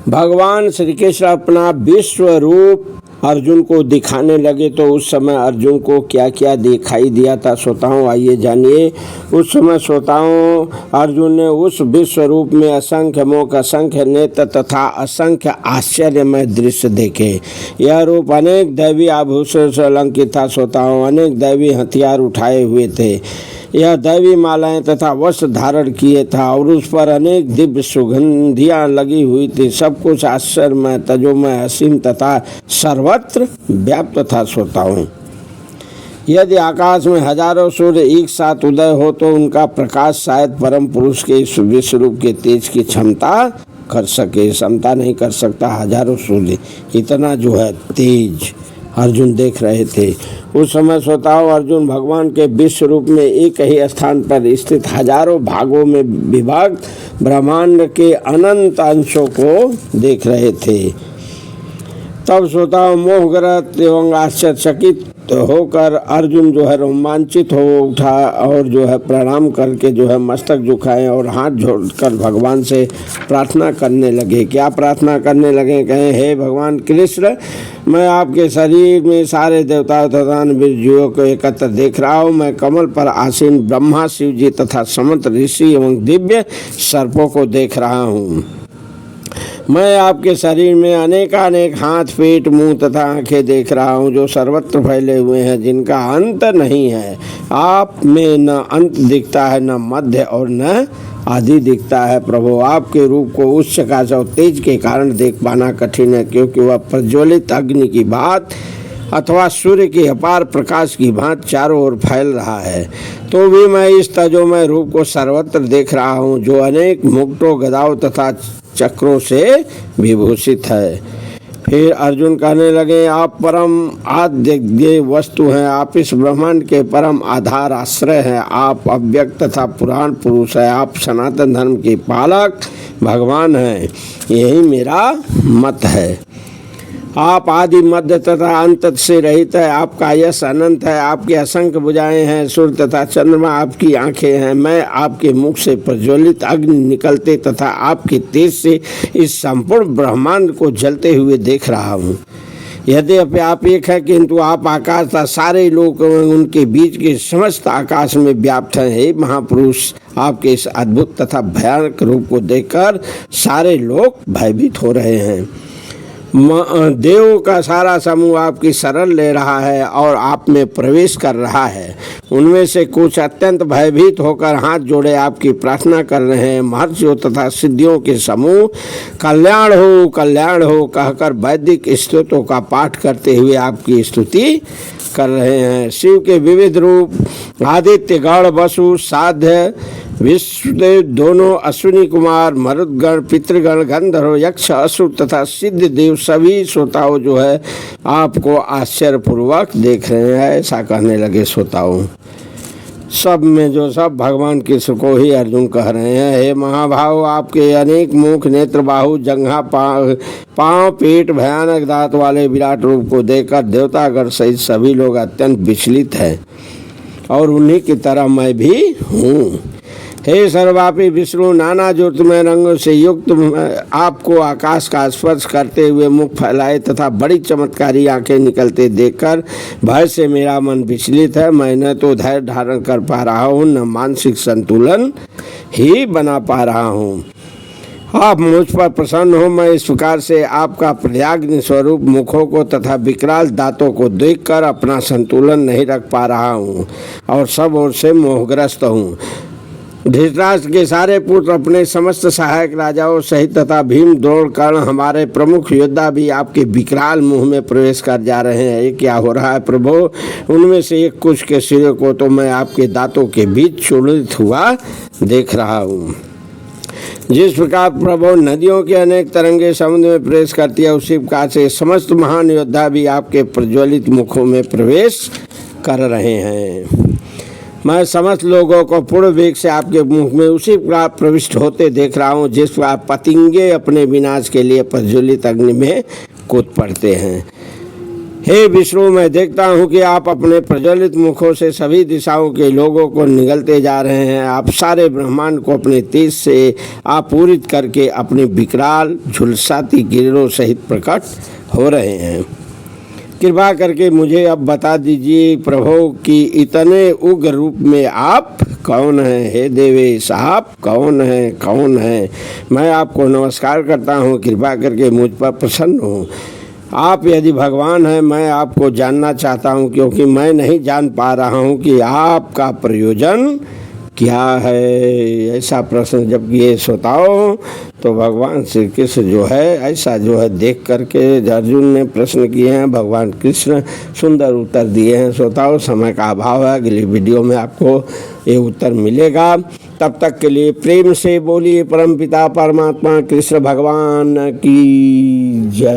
भगवान श्री कृष्ण अपना विश्व रूप अर्जुन को दिखाने लगे तो उस समय अर्जुन को क्या क्या दिखाई दिया था श्रोताओं, आइए जानिए। उस समय श्रोताओं अर्जुन ने उस विश्व रूप में असंख्य मुख, असंख्य नेत्र तथा असंख्य आश्चर्यमय दृश्य देखे। यह रूप अनेक दैवी आभूषण से अलंकृत था श्रोताओं, अनेक दैवी हथियार उठाए हुए थे। यह दैवी मालाएं तथा वस्त्र धारण किए था और उस पर अनेक दिव्य सुगंधियां लगी हुई थी। सब कुछ आश्चर्यमय, तजोमय, असीम तथा सर्वत्र व्याप्त था श्रोताओं। यदि आकाश में हजारों सूर्य एक साथ उदय हो तो उनका प्रकाश शायद परम पुरुष के इस विश्व रूप के तेज की क्षमता कर सके। क्षमता नहीं कर सकता हजारों सूर्य, इतना जो है तेज अर्जुन देख रहे थे। उस समय श्रोताओं अर्जुन भगवान के विश्व रूप में एक ही स्थान पर स्थित हजारों भागों में विभक्त ब्रह्मांड के अनंत अंशों को देख रहे थे। तब श्रोताओं मोहग्रस्त एवं आश्चर्यचकित होकर अर्जुन जो है रोमांचित हो उठा और जो है प्रणाम करके जो है मस्तक झुकाए और हाथ जोड़कर भगवान से प्रार्थना करने लगे। क्या प्रार्थना करने लगे? कहें, हे भगवान कृष्ण, मैं आपके शरीर में सारे देवताओं तथा वीरजीवों को एकत्र देख रहा हूँ। मैं कमल पर आसीन ब्रह्मा, शिव जी तथा समस्त ऋषि एवं दिव्य सर्पों को देख रहा हूँ। मैं आपके शरीर में अनेकानेक हाथ, पेट, मुंह तथा आंखें देख रहा हूँ जो सर्वत्र फैले हुए हैं, जिनका अंत नहीं है। आप में न अंत दिखता है, न मध्य और न आदि दिखता है। प्रभु, आपके रूप को उच्च प्रकाश और तेज के कारण देख पाना कठिन है, क्योंकि वह प्रज्वलित अग्नि की बात अथवा सूर्य के अपार प्रकाश की भांति चारों ओर फैल रहा है। तो भी मैं इस तजोमय रूप को सर्वत्र देख रहा हूँ, जो अनेक मुकुटों, गदाओं तथा चक्रों से विभूषित है। फिर अर्जुन कहने लगे, आप परम आद्य वस्तु हैं, आप इस ब्रह्मांड के परम आधार आश्रय हैं, आप अव्यक्त तथा पुराण पुरुष है, आप सनातन धर्म के पालक भगवान हैं। यही मेरा मत है। आप आदि मध्य तथा अंत से रहित है, आपका यश अनंत है, आपके असंख्य भुजाएं हैं, सूर्य तथा चंद्रमा आपकी आंखें हैं। मैं आपके मुख से प्रज्वलित अग्नि निकलते तथा आपके तेज से इस संपूर्ण ब्रह्मांड को जलते हुए देख रहा हूँ। यद्यपि आप एक है, किंतु आप आकाश तथा सारे लोग उनके बीच के समस्त आकाश में व्याप्त हैं। हे महापुरुष, आपके इस अद्भुत तथा भयानक रूप को देखकर सारे लोग भयभीत हो रहे हैं। देवों का सारा समूह आपकी शरण ले रहा है और आप में प्रवेश कर रहा है। उनमें से कुछ अत्यंत भयभीत होकर हाथ जोड़े आपकी प्रार्थना कर रहे हैं। महर्षियों तथा सिद्धियों के समूह कल्याण हो, कल्याण हो कहकर वैदिक स्तुतियों का पाठ करते हुए आपकी स्तुति कर रहे हैं। शिव के विविध रूप आदित्य, गण, वसु, साध्य, विश्वदेव, दोनों अश्विनी कुमार, मरुदगण, पितृगण, गंधर्व, यक्ष, असुर तथा सिद्ध देव सभी श्रोताओं जो है आपको आश्चर्यपूर्वक देख रहे हैं। ऐसा कहने लगे श्रोताओं। सब में जो सब भगवान कृष्ण को ही अर्जुन कह रहे हैं, हे महाभाव, आपके अनेक मुख, नेत्र, बाहु, जंघा, पांव, पेट, भयानक दांत वाले विराट रूप को देखकर देवतागण सहित सभी लोग अत्यंत विचलित हैं और उन्हीं की तरह मैं भी हूँ। हे सर्वव्यापी विष्णु, नाना ज्योतिमय रंगों से युक्त आपको आकाश का स्पर्श करते हुए मुख फैलाए तथा बड़ी चमत्कारी आंखें निकलते देखकर भय से मेरा मन विचलित है। मैं न तो धैर्य धारण कर पा रहा हूँ, न मानसिक संतुलन ही बना पा रहा हूँ। आप मुझ पर प्रसन्न हो। मैं इस प्रकार से आपका प्रयाग्नि स्वरूप मुखों को तथा विकराल दांतों को देखकर अपना संतुलन नहीं रख पा रहा हूँ और सब ओर से मोहग्रस्त हूँ। धृतराष्ट्र के सारे पुत्र, अपने समस्त सहायक राजाओं सहित तथा भीम, द्रोण, कर्ण, हमारे प्रमुख योद्धा भी आपके विकराल मुंह में प्रवेश कर जा रहे हैं। ये क्या हो रहा है प्रभु? उनमें से एक कुछ के सिरे को तो मैं आपके दांतों के बीच चूर्णित हुआ देख रहा हूँ। जिस प्रकार प्रभु नदियों के अनेक तरंगे समुद्र में प्रवेश करती है, उसी प्रकार से समस्त महान योद्धा भी आपके प्रज्वलित मुखों में प्रवेश कर रहे हैं। मैं समस्त लोगों को पूर्ण वेग से आपके मुख में उसी प्रकार प्रविष्ट होते देख रहा हूँ, जिस प्रकार पतंगे अपने विनाश के लिए प्रज्वलित अग्नि में कूद पड़ते हैं। हे विष्णु, मैं देखता हूँ कि आप अपने प्रज्वलित मुखों से सभी दिशाओं के लोगों को निगलते जा रहे हैं। आप सारे ब्रह्मांड को अपने तेज से आपूरित करके अपनी विकराल झुलसाती किरणों सहित प्रकट हो रहे हैं। कृपा करके मुझे अब बता दीजिए प्रभु कि इतने उग्र रूप में आप कौन हैं? हे देवेश, आप कौन हैं? कौन हैं? मैं आपको नमस्कार करता हूँ। कृपा करके मुझ पर प्रसन्न हो। आप यदि भगवान हैं, मैं आपको जानना चाहता हूँ, क्योंकि मैं नहीं जान पा रहा हूँ कि आपका प्रयोजन क्या है। ऐसा प्रश्न जब किए श्रोताओं, तो भगवान श्री कृष्ण जो है ऐसा जो है देख करके अर्जुन ने प्रश्न किए हैं, भगवान कृष्ण सुंदर उत्तर दिए हैं। श्रोताओं, समय का अभाव है, अगली वीडियो में आपको ये उत्तर मिलेगा। तब तक के लिए प्रेम से बोलिए परमपिता परमात्मा कृष्ण भगवान की जय।